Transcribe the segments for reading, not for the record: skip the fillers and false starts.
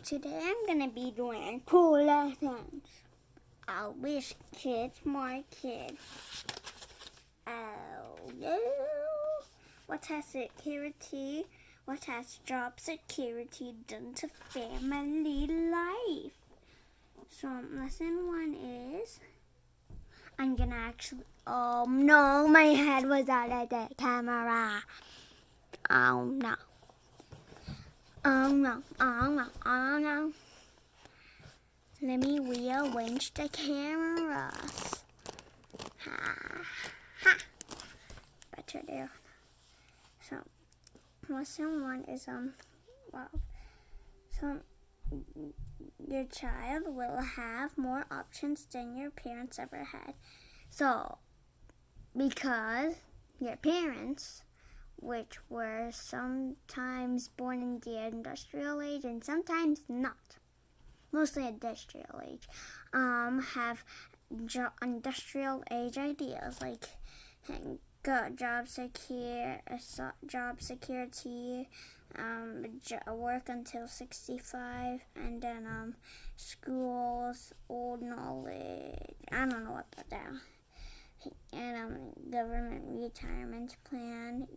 today I'm gonna be doing cooler things. I wish kids more kids. Oh no! What has security? What has job security done to family life? So lesson 1 is I'm gonna actually. Oh no! My head was out of the camera. Oh no! Oh no! Oh no! Oh no! Let me rearrange the cameras. Ha ha. Better there. So lesson 1 is so your child will have more options than your parents ever had. So because your parents, which were sometimes born in the industrial age and sometimes not, mostly industrial age, have industrial age ideas like job security, work until 65, and then schools, old knowledge. I don't know what that. And government retirement plan,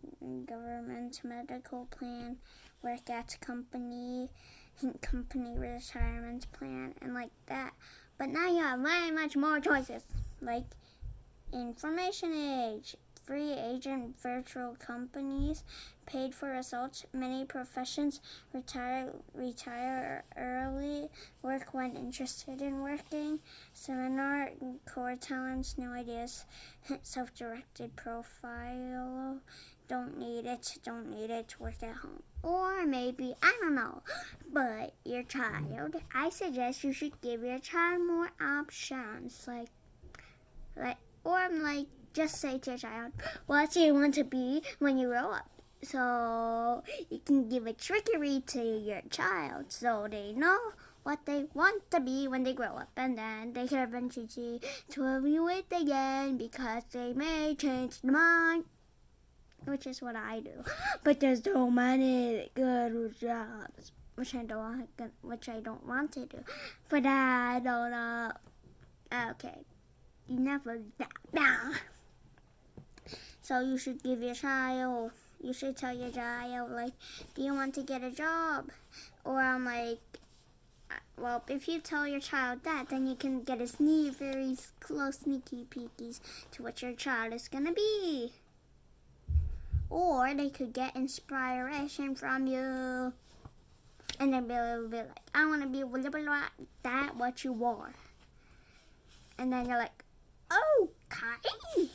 government medical plan, work at company retirement plan, and like that. But now you have very much more choices, like information age, free agent virtual companies, paid for results, many professions, retire early, work when interested in working, seminar, core talents, new ideas, self-directed profile, don't need it, work at home. Or maybe, I don't know, but your child, I suggest you should give your child more options, just say to your child, what do you want to be when you grow up? So you can give a trickery to your child so they know what they want to be when they grow up, and then they can eventually review it again because they may change their mind, which is what I do. But there's so many good jobs which I don't want to do. But I don't know. Okay, enough of that. So you should tell your child, do you want to get a job? Or if you tell your child that, then you can get a very close sneaky peekies to what your child is going to be. Or they could get inspiration from you. And then they'll be like, I want to be that what you are. And then you're like, okay.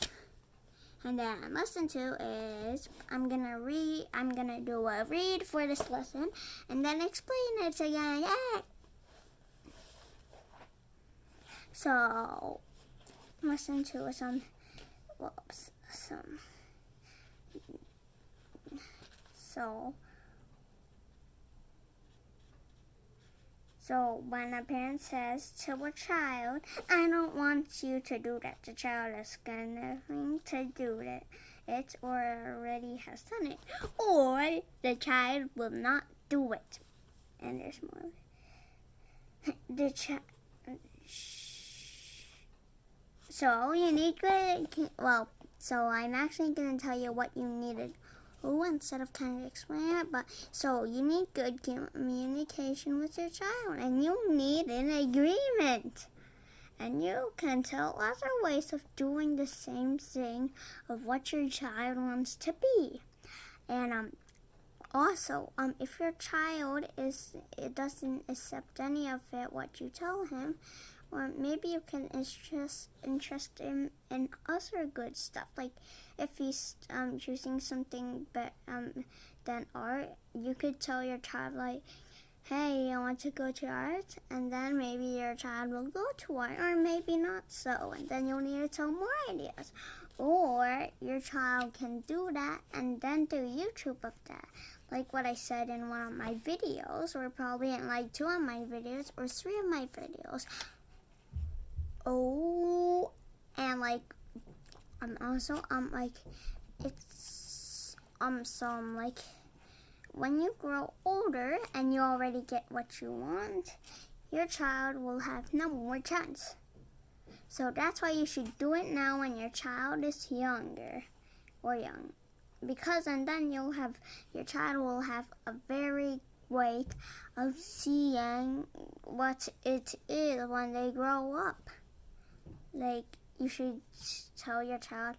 And then lesson 2 is I'm gonna do a read for this lesson and then explain it again. Yeah. So lesson 2 is So when a parent says to a child, I don't want you to do that, the child is going to do it or already has done it. Or the child will not do it. And there's more. So you need good, so I'm actually going to tell you what you needed. Instead of kind of explaining it, but so you need good communication with your child, and you need an agreement. And you can tell other ways of doing the same thing of what your child wants to be. And also, if your child doesn't accept any of it, what you tell him, or maybe you can interest him in other good stuff. Like if he's choosing something than art, you could tell your child hey, I want to go to art, and then maybe your child will go to art, or maybe not so, and then you'll need to tell more ideas. Or your child can do that and then do YouTube of that. Like what I said in one of my videos, or probably in 2 of my videos, or 3 of my videos. And when you grow older and you already get what you want, your child will have no more chance. So that's why you should do it now when your child is younger or young. Because and then your child will have a very way of seeing what it is when they grow up. Like, you should tell your child,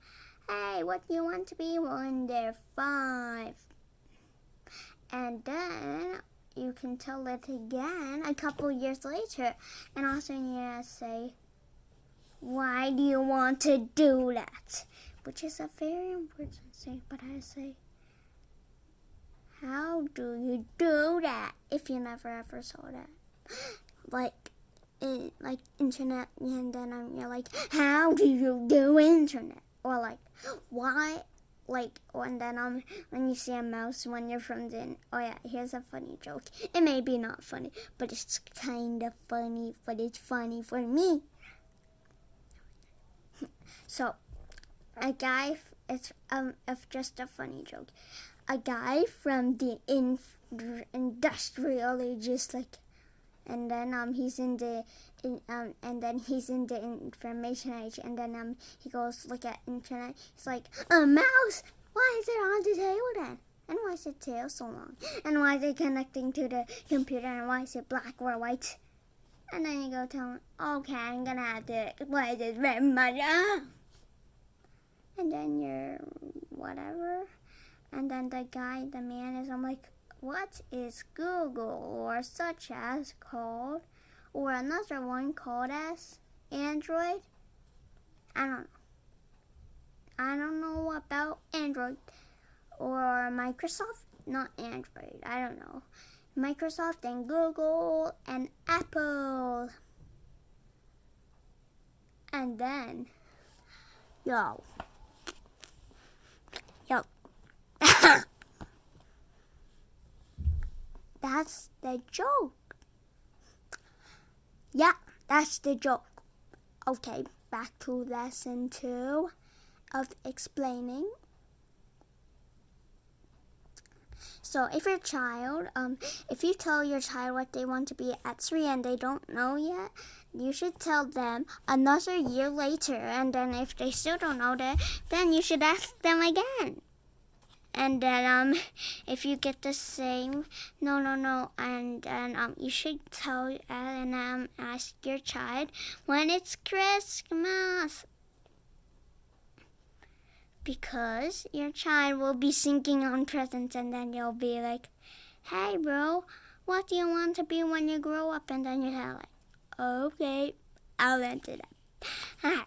hey, what do you want to be when they're 5? And then you can tell it again a couple years later. And also you say, why do you want to do that? Which is a very important thing. But I say, how do you do that? If you never ever saw that. Like internet, and then you're like, how do you do internet? Or like, why? Like, and then when you see a mouse when you're from the, oh yeah, here's a funny joke. It may be not funny, but it's kind of funny, but it's funny for me. So, a guy, it's just a funny joke. A guy from the industrial ages, like, and then he's in the information age, and then he goes look at internet. He's like, a mouse? Why is it on the table then? And why is its tail so long? And why is it connecting to the computer? And why is it black or white? And then you go tell him, okay, I'm gonna have to explain this very much. And then you're whatever. And then the man is, I'm like, what is Google or such as called? Or another one called as Android? I don't know about Android. Or Microsoft? Not Android. I don't know. Microsoft and Google and Apple. And then, yo. That's the joke. Yeah, that's the joke. Okay, back to lesson 2 of explaining. So if your child, if you tell your child what they want to be at 3 and they don't know yet, you should tell them another year later. And then if they still don't know that, then you should ask them again. And then if you get the same, no, and then you should tell and ask your child when it's Christmas. Because your child will be thinking on presents, and then you'll be like, hey bro, what do you want to be when you grow up? And then you're like, okay, I'll answer that.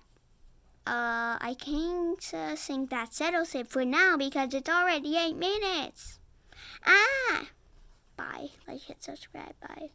I can't think that settles it for now because it's already 8 minutes. Bye. Like, hit subscribe, bye.